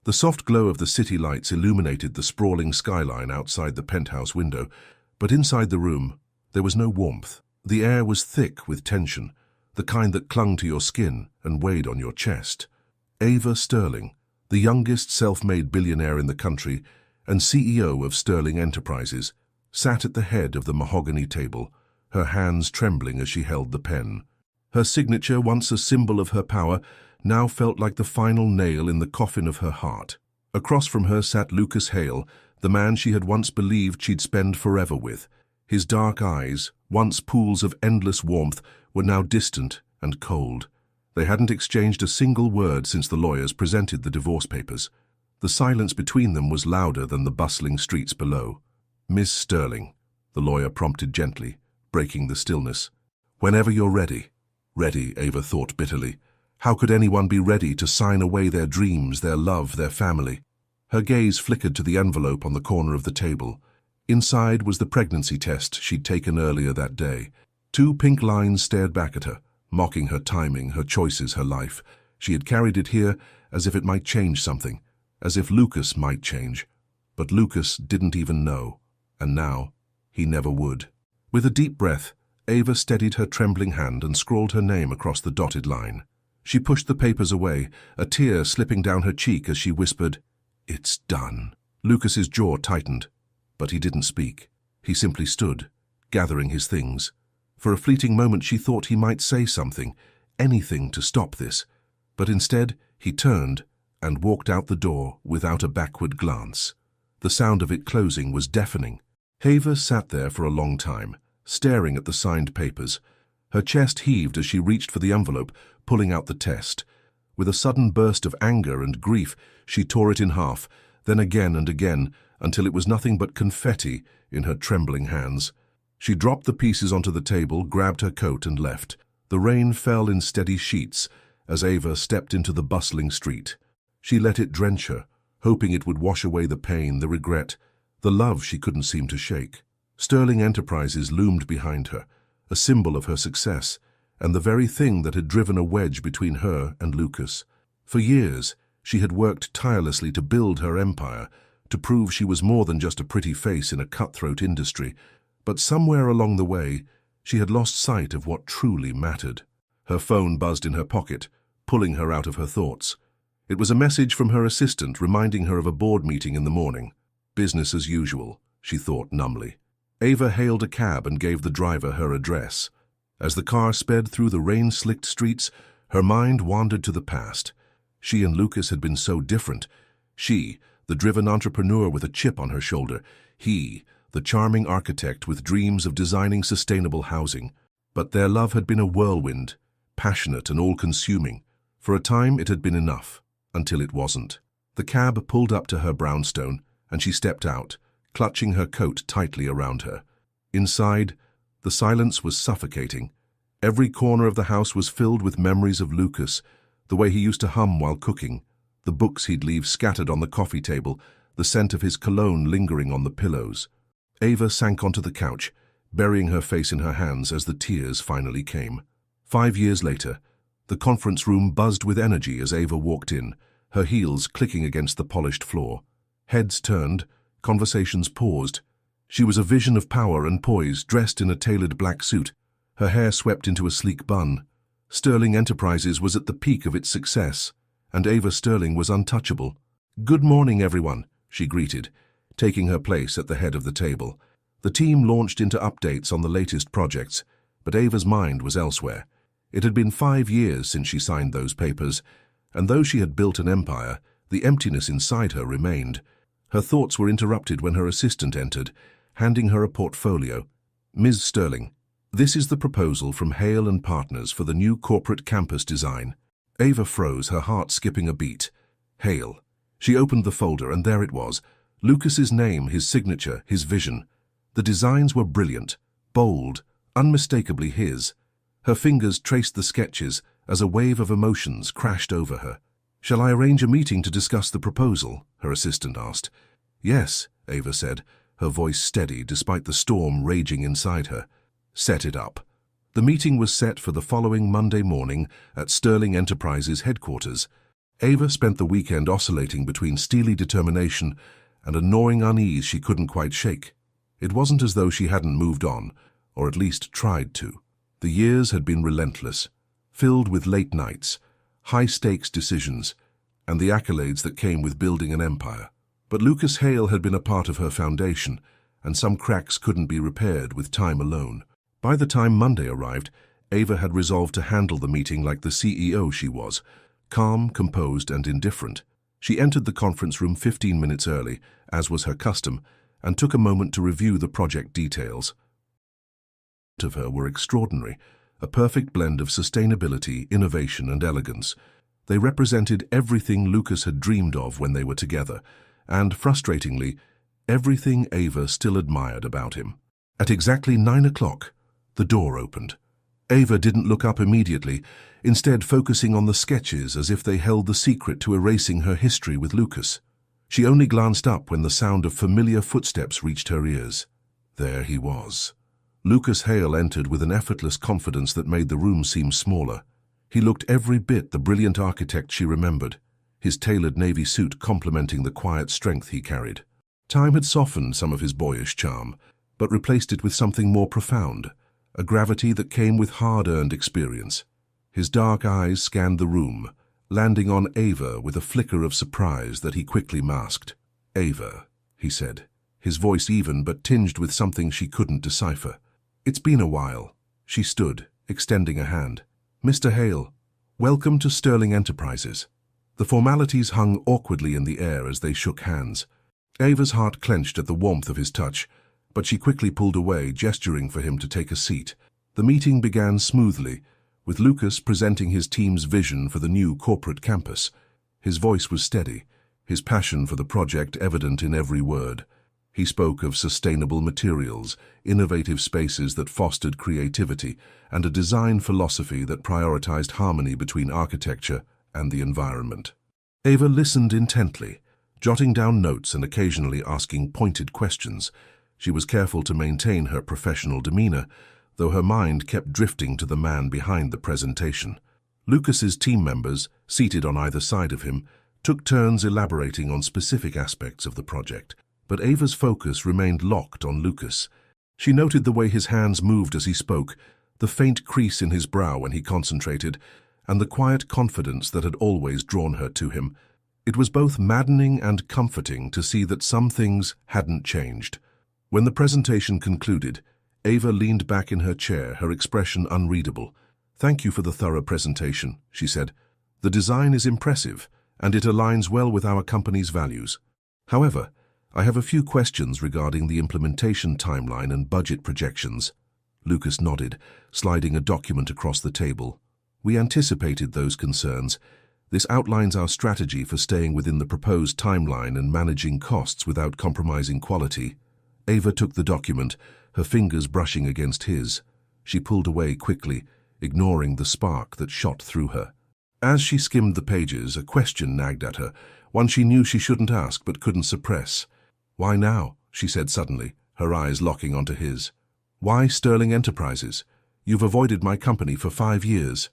The soft glow of the city lights illuminated the sprawling skyline outside the penthouse window, but inside the room, there was no warmth. The air was thick with tension, the kind that clung to your skin and weighed on your chest. Ava Sterling, the youngest self-made billionaire in the country and CEO of Sterling Enterprises, sat at the head of the mahogany table, her hands trembling as she held the pen. Her signature, once a symbol of her power, now felt like the final nail in the coffin of her heart. Across from her sat Lucas Hale, the man she had once believed she'd spend forever with. His dark eyes, once pools of endless warmth, were now distant and cold. They hadn't exchanged a single word since the lawyers presented the divorce papers. The silence between them was louder than the bustling streets below. "Miss Sterling," the lawyer prompted gently, breaking the stillness. "Whenever you're ready." Ready, Ava thought bitterly. How could anyone be ready to sign away their dreams, their love, their family? Her gaze flickered to the envelope on the corner of the table. Inside was the pregnancy test she'd taken earlier that day. 2 pink lines stared back at her, mocking her timing, her choices, her life. She had carried it here as if it might change something, as if Lucas might change. But Lucas didn't even know, and now he never would. With a deep breath, Ava steadied her trembling hand and scrawled her name across the dotted line. She pushed the papers away, a tear slipping down her cheek as she whispered, "It's done." Lucas's jaw tightened, but he didn't speak. He simply stood, gathering his things. For a fleeting moment she thought he might say something, anything to stop this. But instead, he turned and walked out the door without a backward glance. The sound of it closing was deafening. Ava sat there for a long time, staring at the signed papers. Her chest heaved as she reached for the envelope, pulling out the test. With a sudden burst of anger and grief, she tore it in half, then again and again, until it was nothing but confetti in her trembling hands. She dropped the pieces onto the table, grabbed her coat and left. The rain fell in steady sheets as Ava stepped into the bustling street. She let it drench her, hoping it would wash away the pain, the regret, the love she couldn't seem to shake. Sterling Enterprises loomed behind her, a symbol of her success, and the very thing that had driven a wedge between her and Lucas. For years, she had worked tirelessly to build her empire, to prove she was more than just a pretty face in a cutthroat industry, but somewhere along the way, she had lost sight of what truly mattered. Her phone buzzed in her pocket, pulling her out of her thoughts. It was a message from her assistant reminding her of a board meeting in the morning. Business as usual, she thought numbly. Ava hailed a cab and gave the driver her address. As the car sped through the rain-slicked streets, her mind wandered to the past. She and Lucas had been so different. She, the driven entrepreneur with a chip on her shoulder. He, the charming architect with dreams of designing sustainable housing. But their love had been a whirlwind, passionate and all-consuming. For a time it had been enough, until it wasn't. The cab pulled up to her brownstone, and she stepped out, clutching her coat tightly around her. Inside, the silence was suffocating. Every corner of the house was filled with memories of Lucas, the way he used to hum while cooking, the books he'd leave scattered on the coffee table, the scent of his cologne lingering on the pillows. Ava sank onto the couch, burying her face in her hands as the tears finally came. 5 years later, the conference room buzzed with energy as Ava walked in, her heels clicking against the polished floor. Heads turned, conversations paused. She was a vision of power and poise, dressed in a tailored black suit, her hair swept into a sleek bun. Sterling Enterprises was at the peak of its success, and Ava Sterling was untouchable. "Good morning, everyone," she greeted, taking her place at the head of the table. The team launched into updates on the latest projects, but Ava's mind was elsewhere. It had been 5 years since she signed those papers, and though she had built an empire, the emptiness inside her remained. Her thoughts were interrupted when her assistant entered, handing her a portfolio. "Ms. Sterling, this is the proposal from Hale and Partners for the new corporate campus design." Ava froze, her heart skipping a beat. Hale. She opened the folder, and there it was. Lucas's name, his signature, his vision. The designs were brilliant, bold, unmistakably his. Her fingers traced the sketches as a wave of emotions crashed over her. "Shall I arrange a meeting to discuss the proposal?" her assistant asked. "Yes," Ava said, her voice steady despite the storm raging inside her. "Set it up." The meeting was set for the following Monday morning at Sterling Enterprises headquarters. Ava spent the weekend oscillating between steely determination and a gnawing unease she couldn't quite shake. It wasn't as though she hadn't moved on, or at least tried to. The years had been relentless, filled with late nights, high-stakes decisions, and the accolades that came with building an empire. But Lucas Hale had been a part of her foundation, and some cracks couldn't be repaired with time alone. By the time Monday arrived, Ava had resolved to handle the meeting like the CEO she was, calm, composed, and indifferent. She entered the conference room 15 minutes early, as was her custom, and took a moment to review the project details. Of her were extraordinary, a perfect blend of sustainability, innovation, and elegance. They represented everything Lucas had dreamed of when they were together, and, frustratingly, everything Ava still admired about him. At exactly 9 o'clock, the door opened. Ava didn't look up immediately, instead focusing on the sketches as if they held the secret to erasing her history with Lucas. She only glanced up when the sound of familiar footsteps reached her ears. There he was. Lucas Hale entered with an effortless confidence that made the room seem smaller. He looked every bit the brilliant architect she remembered, his tailored navy suit complementing the quiet strength he carried. Time had softened some of his boyish charm, but replaced it with something more profound, a gravity that came with hard-earned experience. His dark eyes scanned the room, landing on Ava with a flicker of surprise that he quickly masked. "Ava," he said, his voice even but tinged with something she couldn't decipher. "It's been a while." She stood, extending a hand. "Mr. Hale, welcome to Sterling Enterprises." The formalities hung awkwardly in the air as they shook hands. Ava's heart clenched at the warmth of his touch, but she quickly pulled away, gesturing for him to take a seat. The meeting began smoothly, with Lucas presenting his team's vision for the new corporate campus. His voice was steady, his passion for the project evident in every word. He spoke of sustainable materials, innovative spaces that fostered creativity, and a design philosophy that prioritized harmony between architecture and the environment. Ava listened intently, jotting down notes and occasionally asking pointed questions. She was careful to maintain her professional demeanor, though her mind kept drifting to the man behind the presentation. Lucas's team members, seated on either side of him, took turns elaborating on specific aspects of the project, but Ava's focus remained locked on Lucas. She noted the way his hands moved as he spoke, the faint crease in his brow when he concentrated, and the quiet confidence that had always drawn her to him. It was both maddening and comforting to see that some things hadn't changed. When the presentation concluded, Ava leaned back in her chair, her expression unreadable. "Thank you for the thorough presentation," she said. "The design is impressive, and it aligns well with our company's values. However, I have a few questions regarding the implementation timeline and budget projections." Lucas nodded, sliding a document across the table. "We anticipated those concerns. This outlines our strategy for staying within the proposed timeline and managing costs without compromising quality." Ava took the document, her fingers brushing against his. She pulled away quickly, ignoring the spark that shot through her. As she skimmed the pages, a question nagged at her, one she knew she shouldn't ask but couldn't suppress. "Why now?" she said suddenly, her eyes locking onto his. "Why Sterling Enterprises? You've avoided my company for 5 years."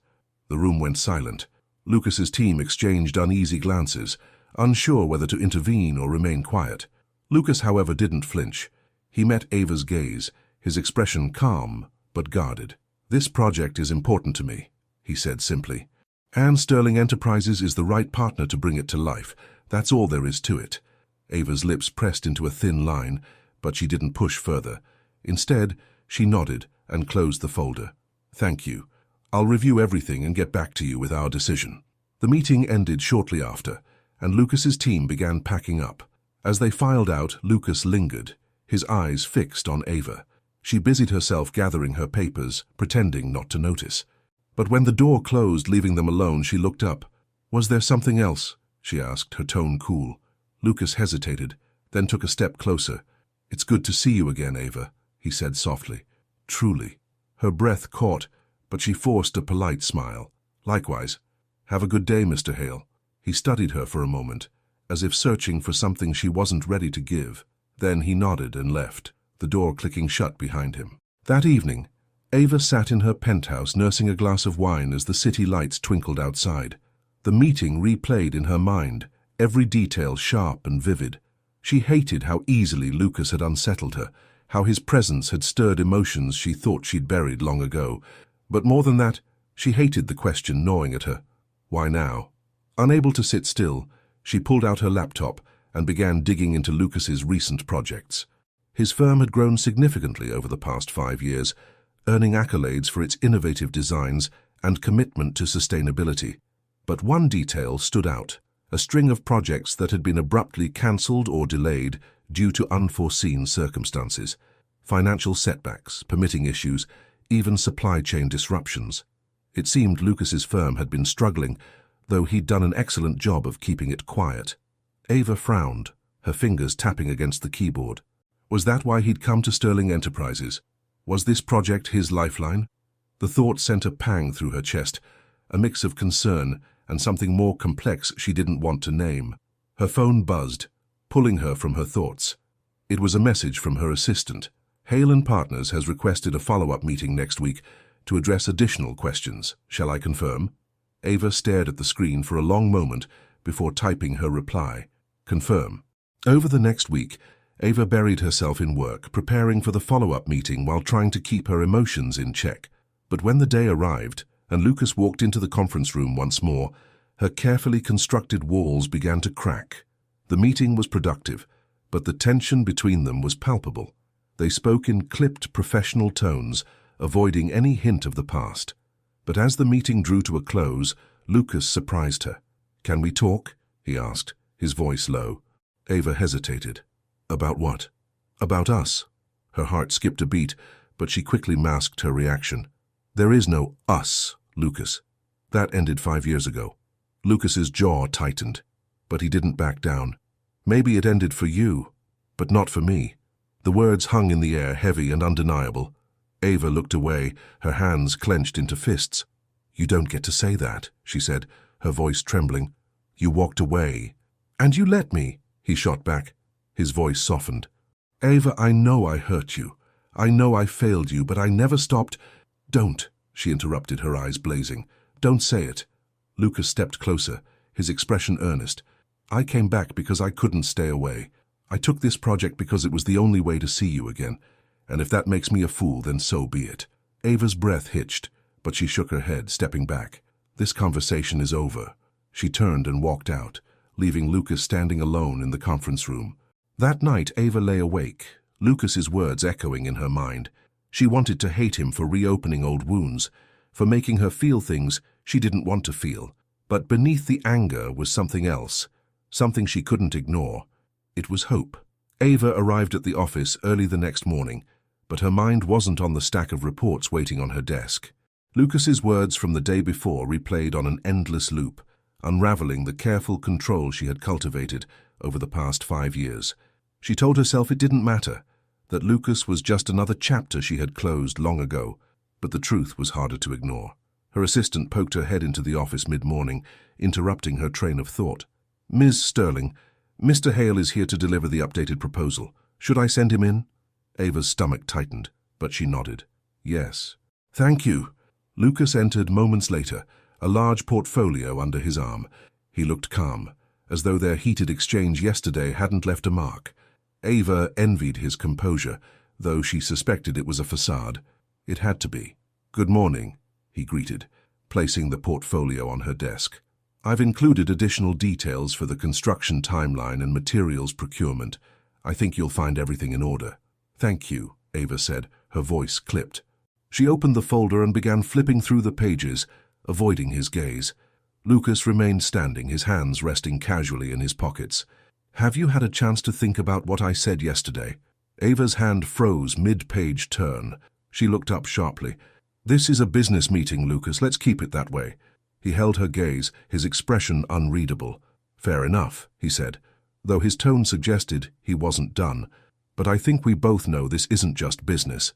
The room went silent. Lucas's team exchanged uneasy glances, unsure whether to intervene or remain quiet. Lucas, however, didn't flinch. He met Ava's gaze, his expression calm but guarded. "This project is important to me," he said simply. "And Sterling Enterprises is the right partner to bring it to life. That's all there is to it." Ava's lips pressed into a thin line, but she didn't push further. Instead, she nodded and closed the folder. "Thank you. I'll review everything and get back to you with our decision." The meeting ended shortly after, and Lucas's team began packing up. As they filed out, Lucas lingered, his eyes fixed on Ava. She busied herself gathering her papers, pretending not to notice. But when the door closed, leaving them alone, she looked up. "Was there something else?" she asked, her tone cool. Lucas hesitated, then took a step closer. "It's good to see you again, Ava," he said softly. "Truly." Her breath caught, but she forced a polite smile. "Likewise. Have a good day, Mr. Hale." He studied her for a moment, as if searching for something she wasn't ready to give. Then he nodded and left, the door clicking shut behind him. That evening, Ava sat in her penthouse nursing a glass of wine as the city lights twinkled outside. The meeting replayed in her mind, every detail sharp and vivid. She hated how easily Lucas had unsettled her, how his presence had stirred emotions she thought she'd buried long ago. But more than that, she hated the question gnawing at her. Why now? Unable to sit still, she pulled out her laptop and began digging into Lucas's recent projects. His firm had grown significantly over the past 5 years, earning accolades for its innovative designs and commitment to sustainability. But one detail stood out, a string of projects that had been abruptly cancelled or delayed due to unforeseen circumstances. Financial setbacks, permitting issues, even supply chain disruptions. It seemed Lucas's firm had been struggling, though he'd done an excellent job of keeping it quiet. Ava frowned, her fingers tapping against the keyboard. Was that why he'd come to Sterling Enterprises? Was this project his lifeline? The thought sent a pang through her chest, a mix of concern and something more complex she didn't want to name. Her phone buzzed, pulling her from her thoughts. It was a message from her assistant. Hale & Partners has requested a follow-up meeting next week to address additional questions. Shall I confirm? Ava stared at the screen for a long moment before typing her reply. Confirm. Over the next week, Ava buried herself in work, preparing for the follow-up meeting while trying to keep her emotions in check. But when the day arrived, and Lucas walked into the conference room once more, her carefully constructed walls began to crack. The meeting was productive, but the tension between them was palpable. They spoke in clipped professional tones, avoiding any hint of the past. But as the meeting drew to a close, Lucas surprised her. "Can we talk?" he asked, his voice low. Ava hesitated. "About what?" "About us." Her heart skipped a beat, but she quickly masked her reaction. "There is no us, Lucas. That ended 5 years ago." Lucas's jaw tightened, but he didn't back down. "Maybe it ended for you, but not for me." The words hung in the air, heavy and undeniable. Ava looked away, her hands clenched into fists. "You don't get to say that," she said, her voice trembling. "You walked away." "And you let me," he shot back. His voice softened. "Ava, I know I hurt you. I know I failed you, but I never stopped—" "Don't," she interrupted, her eyes blazing. "Don't say it." Lucas stepped closer, his expression earnest. "I came back because I couldn't stay away. I took this project because it was the only way to see you again. And if that makes me a fool, then so be it." Ava's breath hitched, but she shook her head, stepping back. "This conversation is over." She turned and walked out, leaving Lucas standing alone in the conference room. That night, Ava lay awake, Lucas's words echoing in her mind. She wanted to hate him for reopening old wounds, for making her feel things she didn't want to feel. But beneath the anger was something else, something she couldn't ignore. It was hope. Ava arrived at the office early the next morning, but her mind wasn't on the stack of reports waiting on her desk. Lucas's words from the day before replayed on an endless loop, unraveling the careful control she had cultivated over the past 5 years. She told herself it didn't matter, that Lucas was just another chapter she had closed long ago, but the truth was harder to ignore. Her assistant poked her head into the office mid-morning, interrupting her train of thought. "Ms. Sterling, Mr. Hale is here to deliver the updated proposal. Should I send him in?" Ava's stomach tightened, but she nodded. "Yes." "Thank you." Lucas entered moments later, a large portfolio under his arm. He looked calm, as though their heated exchange yesterday hadn't left a mark. Ava envied his composure, though she suspected it was a facade. It had to be. "Good morning," he greeted, placing the portfolio on her desk. "I've included additional details for the construction timeline and materials procurement. I think you'll find everything in order." "Thank you," Ava said, her voice clipped. She opened the folder and began flipping through the pages, avoiding his gaze. Lucas remained standing, his hands resting casually in his pockets. "Have you had a chance to think about what I said yesterday?" Ava's hand froze mid-page turn. She looked up sharply. "This is a business meeting, Lucas. Let's keep it that way." He held her gaze, his expression unreadable. "Fair enough," he said, though his tone suggested he wasn't done. "But I think we both know this isn't just business."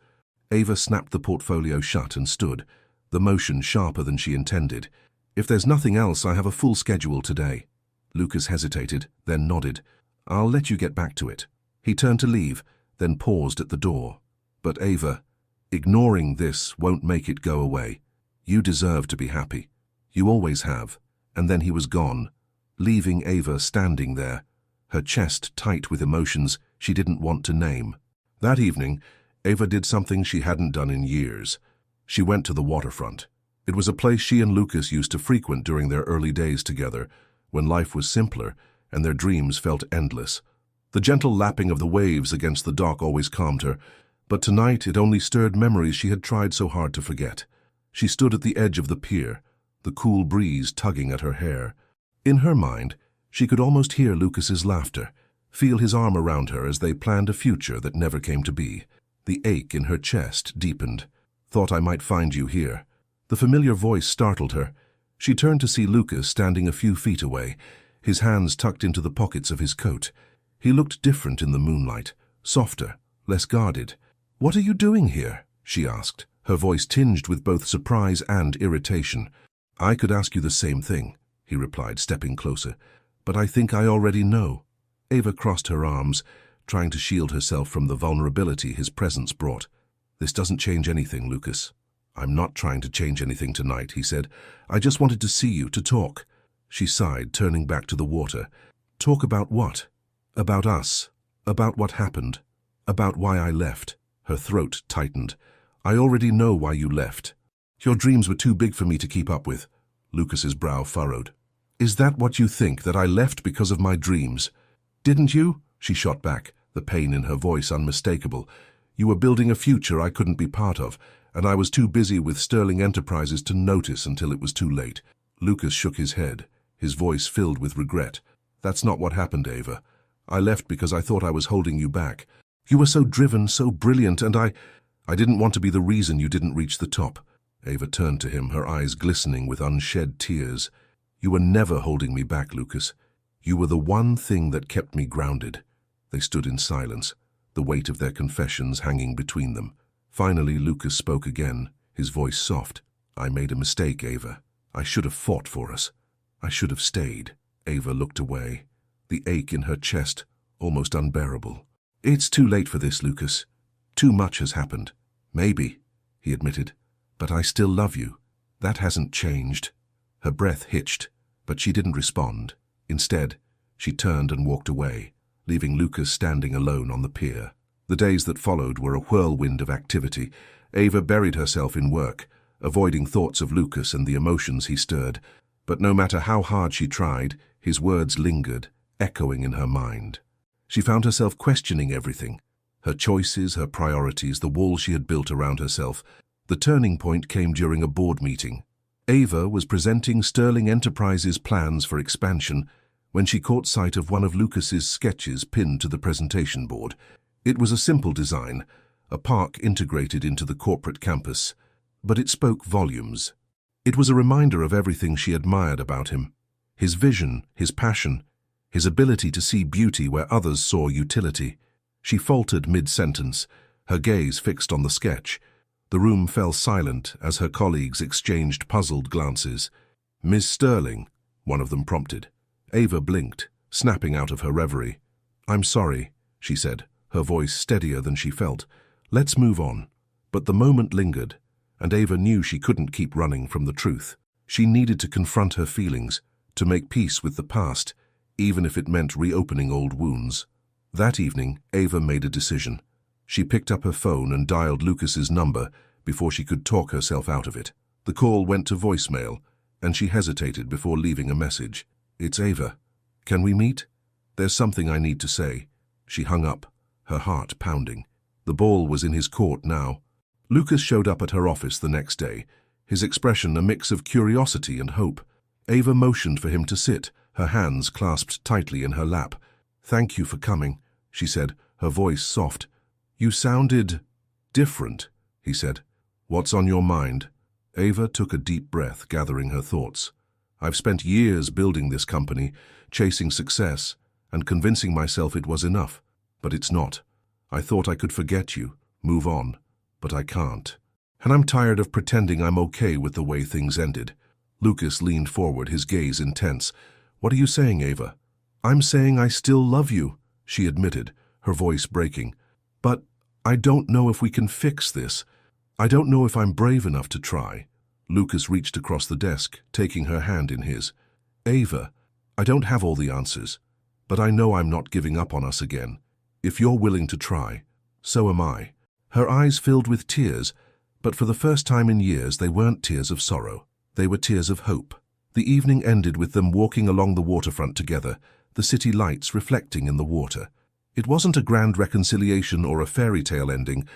Ava snapped the portfolio shut and stood, the motion sharper than she intended. "If there's nothing else, I have a full schedule today." Lucas hesitated, then nodded. "I'll let you get back to it." He turned to leave, then paused at the door. "But Ava, ignoring this won't make it go away. You deserve to be happy. You always have. and then he was gone, leaving Ava standing there, her chest tight with emotions she didn't want to name. That evening, Ava did something she hadn't done in years. She went to the waterfront. It was a place she and Lucas used to frequent during their early days together, when life was simpler and their dreams felt endless. The gentle lapping of the waves against the dock always calmed her, but tonight it only stirred memories she had tried so hard to forget. She stood at the edge of the pier, the cool breeze tugging at her hair. In her mind, she could almost hear Lucas's laughter, feel his arm around her as they planned a future that never came to be. The ache in her chest deepened. "Thought I might find you here." The familiar voice startled her. She turned to see Lucas standing a few feet away, his hands tucked into the pockets of his coat. He looked different in the moonlight, softer, less guarded. "What are you doing here?" she asked, her voice tinged with both surprise and irritation. "I could ask you the same thing," he replied, stepping closer, "but I think I already know." Ava crossed her arms, trying to shield herself from the vulnerability his presence brought. "This doesn't change anything, Lucas." "I'm not trying to change anything tonight," he said. "I just wanted to see you, to talk." She sighed, turning back to the water. "Talk about what?" "About us. About what happened. About why I left." Her throat tightened. "I already know why you left. Your dreams were too big for me to keep up with." Lucas's brow furrowed. "Is that what you think, that I left because of my dreams?" "Didn't you?" she shot back, the pain in her voice unmistakable. "You were building a future I couldn't be part of, and I was too busy with Sterling Enterprises to notice until it was too late." Lucas shook his head, his voice filled with regret. "That's not what happened, Ava. I left because I thought I was holding you back. You were so driven, so brilliant, and I didn't want to be the reason you didn't reach the top." Ava turned to him, her eyes glistening with unshed tears. "You were never holding me back, Lucas. You were the one thing that kept me grounded." They stood in silence, the weight of their confessions hanging between them. Finally, Lucas spoke again, his voice soft. "I made a mistake, Ava. I should have fought for us. I should have stayed." Ava looked away, the ache in her chest almost unbearable. "It's too late for this, Lucas. Too much has happened." "Maybe," he admitted, "but I still love you. That hasn't changed." Her breath hitched, but she didn't respond. Instead, she turned and walked away, leaving Lucas standing alone on the pier. The days that followed were a whirlwind of activity. Ava buried herself in work, avoiding thoughts of Lucas and the emotions he stirred. But no matter how hard she tried, his words lingered, echoing in her mind. She found herself questioning everything, her choices, her priorities, the wall she had built around herself. The turning point came during a board meeting. Ava was presenting Sterling Enterprises' plans for expansion when she caught sight of one of Lucas's sketches pinned to the presentation board. It was a simple design, a park integrated into the corporate campus, but it spoke volumes. It was a reminder of everything she admired about him: his vision, his passion, his ability to see beauty where others saw utility. She faltered mid-sentence, her gaze fixed on the sketch. The room fell silent as her colleagues exchanged puzzled glances. "Miss Sterling," one of them prompted. Ava blinked, snapping out of her reverie. "I'm sorry," she said, her voice steadier than she felt. "Let's move on." But the moment lingered, and Ava knew she couldn't keep running from the truth. She needed to confront her feelings, to make peace with the past, even if it meant reopening old wounds. That evening, Ava made a decision. She picked up her phone and dialed Lucas's number before she could talk herself out of it. The call went to voicemail, and she hesitated before leaving a message. "It's Ava. Can we meet? There's something I need to say." She hung up, her heart pounding. The ball was in his court now. Lucas showed up at her office the next day, his expression a mix of curiosity and hope. Ava motioned for him to sit, her hands clasped tightly in her lap. "Thank you for coming," she said, her voice soft. "You sounded different," he said. "What's on your mind?" Ava took a deep breath, gathering her thoughts. "I've spent years building this company, chasing success, and convincing myself it was enough. But it's not. I thought I could forget you, move on, but I can't. And I'm tired of pretending I'm okay with the way things ended." Lucas leaned forward, his gaze intense. "What are you saying, Ava?" "I'm saying I still love you," she admitted, her voice breaking. "But I don't know if we can fix this. I don't know if I'm brave enough to try." Lucas reached across the desk, taking her hand in his. Ava, I don't have all the answers, but I know I'm not giving up on us again. If you're willing to try, so am I. Her eyes filled with tears, but for the first time in years they weren't tears of sorrow. They were tears of hope. The evening ended with them walking along the waterfront together, the city lights reflecting in the water. It wasn't a grand reconciliation or a fairy tale ending,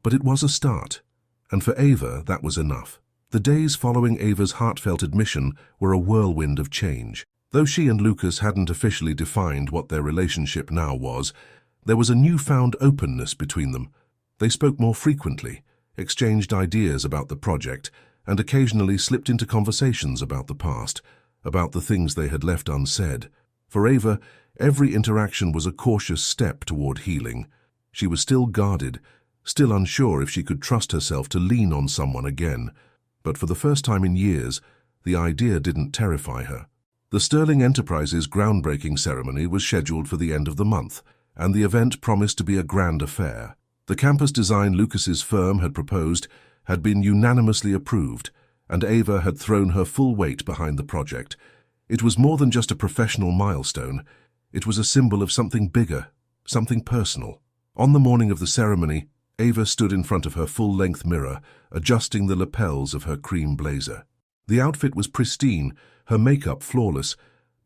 but it was a start. And for Ava, that was enough. The days following Ava's heartfelt admission were a whirlwind of change. Though she and Lucas hadn't officially defined what their relationship now was, there was a newfound openness between them. They spoke more frequently, exchanged ideas about the project, and occasionally slipped into conversations about the past, about the things they had left unsaid. For Ava, every interaction was a cautious step toward healing. She was still guarded, still unsure if she could trust herself to lean on someone again. But for the first time in years, the idea didn't terrify her. The Sterling Enterprises groundbreaking ceremony was scheduled for the end of the month, and the event promised to be a grand affair. The campus design Lucas's firm had proposed had been unanimously approved, and Ava had thrown her full weight behind the project. It was more than just a professional milestone. It was a symbol of something bigger, something personal. On the morning of the ceremony, Ava stood in front of her full-length mirror, adjusting the lapels of her cream blazer. The outfit was pristine, her makeup flawless,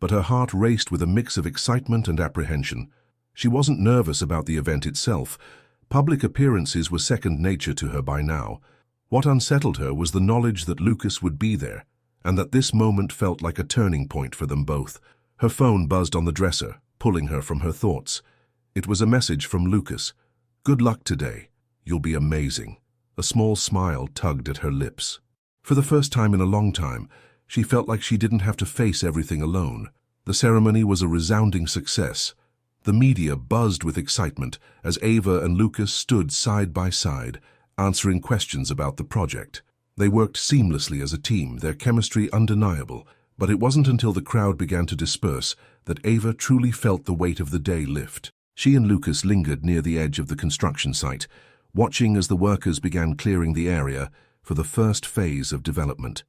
but her heart raced with a mix of excitement and apprehension. She wasn't nervous about the event itself. Public appearances were second nature to her by now. What unsettled her was the knowledge that Lucas would be there, and that this moment felt like a turning point for them both. Her phone buzzed on the dresser, pulling her from her thoughts. It was a message from Lucas. "Good luck today. You'll be amazing." A small smile tugged at her lips. For the first time in a long time, she felt like she didn't have to face everything alone. The ceremony was a resounding success. The media buzzed with excitement as Ava and Lucas stood side by side, answering questions about the project. They worked seamlessly as a team, their chemistry undeniable, but it wasn't until the crowd began to disperse that Ava truly felt the weight of the day lift. She and Lucas lingered near the edge of the construction site, watching as the workers began clearing the area for the first phase of development.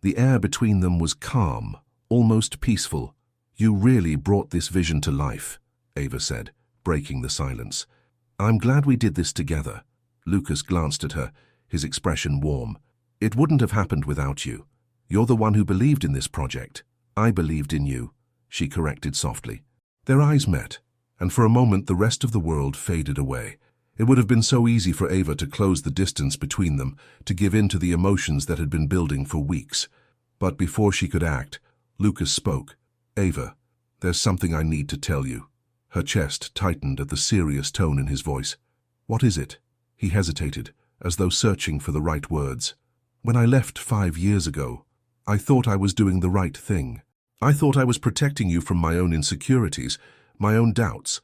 The air between them was calm, almost peaceful. "You really brought this vision to life," Ava said, breaking the silence. "I'm glad we did this together." Lucas glanced at her, his expression warm. "It wouldn't have happened without you. You're the one who believed in this project." "I believed in you," she corrected softly. Their eyes met, and for a moment the rest of the world faded away. It would have been so easy for Ava to close the distance between them, to give in to the emotions that had been building for weeks. But before she could act, Lucas spoke. "Ava, there's something I need to tell you." Her chest tightened at the serious tone in his voice. "What is it?" He hesitated, as though searching for the right words. "When I left 5 years ago, I thought I was doing the right thing. I thought I was protecting you from my own insecurities, my own doubts.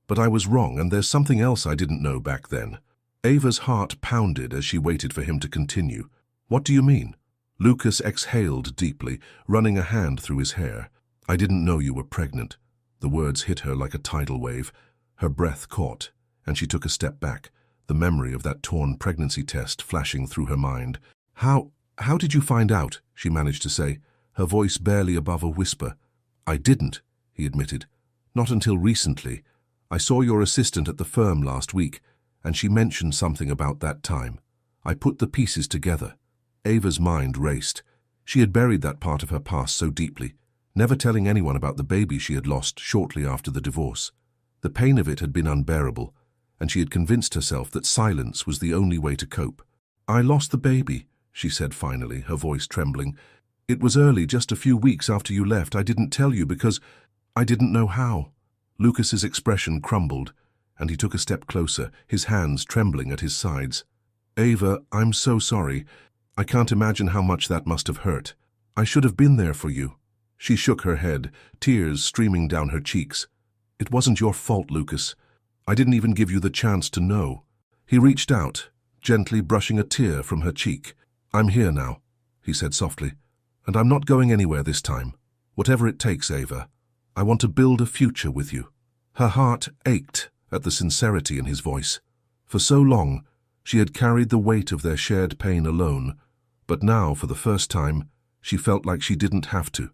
But I was wrong, and there's something else I didn't know back then." Ava's heart pounded as she waited for him to continue. "What do you mean?" Lucas exhaled deeply, running a hand through his hair. "I didn't know you were pregnant." The words hit her like a tidal wave. Her breath caught, and she took a step back, the memory of that torn pregnancy test flashing through her mind. How did you find out?" she managed to say, her voice barely above a whisper. "I didn't," he admitted. "Not until recently. I saw your assistant at the firm last week, and she mentioned something about that time. I put the pieces together." Ava's mind raced. She had buried that part of her past so deeply, never telling anyone about the baby she had lost shortly after the divorce. The pain of it had been unbearable, and she had convinced herself that silence was the only way to cope. "I lost the baby," she said finally, her voice trembling. "It was early, just a few weeks after you left. I didn't tell you because I didn't know how." Lucas's expression crumbled, and he took a step closer, his hands trembling at his sides. "Ava, I'm so sorry. I can't imagine how much that must have hurt. I should have been there for you." She shook her head, tears streaming down her cheeks. "It wasn't your fault, Lucas. I didn't even give you the chance to know." He reached out, gently brushing a tear from her cheek. "I'm here now," he said softly, "and I'm not going anywhere this time. Whatever it takes, Ava. I want to build a future with you." Her heart ached at the sincerity in his voice. For so long, she had carried the weight of their shared pain alone, but now, for the first time, she felt like she didn't have to.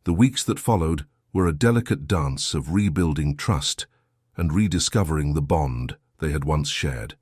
The weeks that followed were a delicate dance of rebuilding trust and rediscovering the bond they had once shared.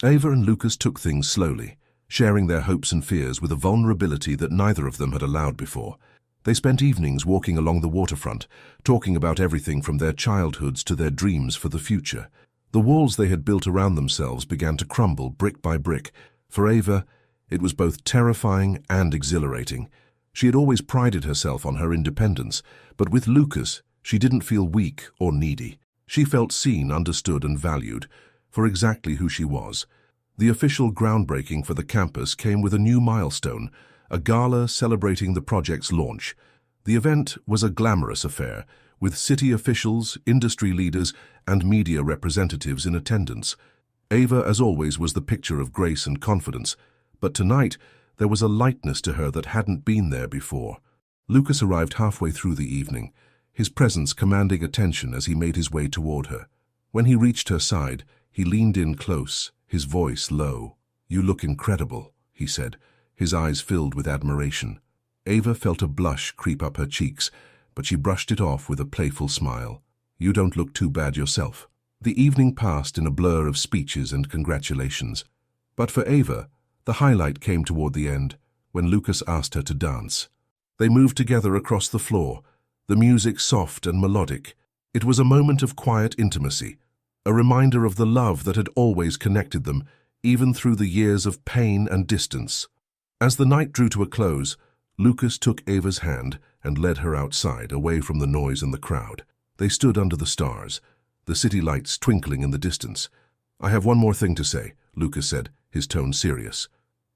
Ava and Lucas took things slowly, sharing their hopes and fears with a vulnerability that neither of them had allowed before. They spent evenings walking along the waterfront, talking about everything from their childhoods to their dreams for the future. The walls they had built around themselves began to crumble brick by brick. For Ava, it was both terrifying and exhilarating. She had always prided herself on her independence, but with Lucas, she didn't feel weak or needy. She felt seen, understood, and valued for exactly who she was. The official groundbreaking for the campus came with a new milestone, a gala celebrating the project's launch. The event was a glamorous affair, with city officials, industry leaders, and media representatives in attendance. Ava, as always, was the picture of grace and confidence, but tonight there was a lightness to her that hadn't been there before. Lucas arrived halfway through the evening, his presence commanding attention as he made his way toward her. When he reached her side, he leaned in close, his voice low. "You look incredible," he said, his eyes filled with admiration. Ava felt a blush creep up her cheeks, but she brushed it off with a playful smile. "You don't look too bad yourself." The evening passed in a blur of speeches and congratulations. But for Ava, the highlight came toward the end, when Lucas asked her to dance. They moved together across the floor, the music soft and melodic. It was a moment of quiet intimacy, a reminder of the love that had always connected them, even through the years of pain and distance. As the night drew to a close, Lucas took Ava's hand and led her outside, away from the noise and the crowd. They stood under the stars, the city lights twinkling in the distance. "I have one more thing to say," Lucas said, his tone serious.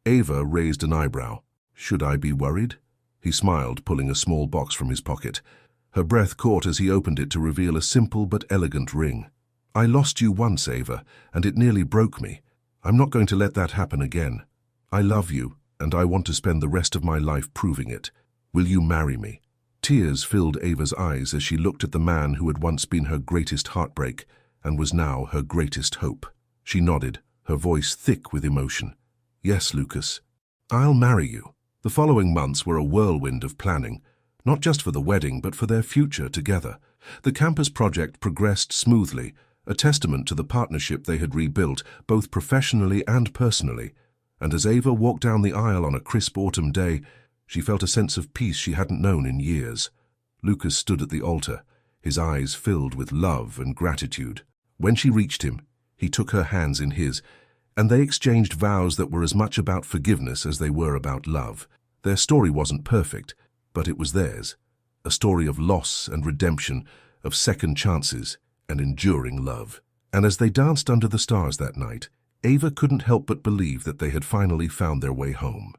Ava raised an eyebrow. "Should I be worried?" He smiled, pulling a small box from his pocket. Her breath caught as he opened it to reveal a simple but elegant ring. "I lost you once, Ava, and it nearly broke me. I'm not going to let that happen again. I love you, and I want to spend the rest of my life proving it. Will you marry me?" Tears filled Ava's eyes as she looked at the man who had once been her greatest heartbreak and was now her greatest hope. She nodded, her voice thick with emotion. "Yes, Lucas, I'll marry you." The following months were a whirlwind of planning, not just for the wedding, but for their future together. The campus project progressed smoothly, a testament to the partnership they had rebuilt, both professionally and personally. And as Ava walked down the aisle on a crisp autumn day, she felt a sense of peace she hadn't known in years. Lucas stood at the altar, his eyes filled with love and gratitude. When she reached him, he took her hands in his, and they exchanged vows that were as much about forgiveness as they were about love. Their story wasn't perfect, but it was theirs. A story of loss and redemption, of second chances and enduring love. And as they danced under the stars that night, Ava couldn't help but believe that they had finally found their way home.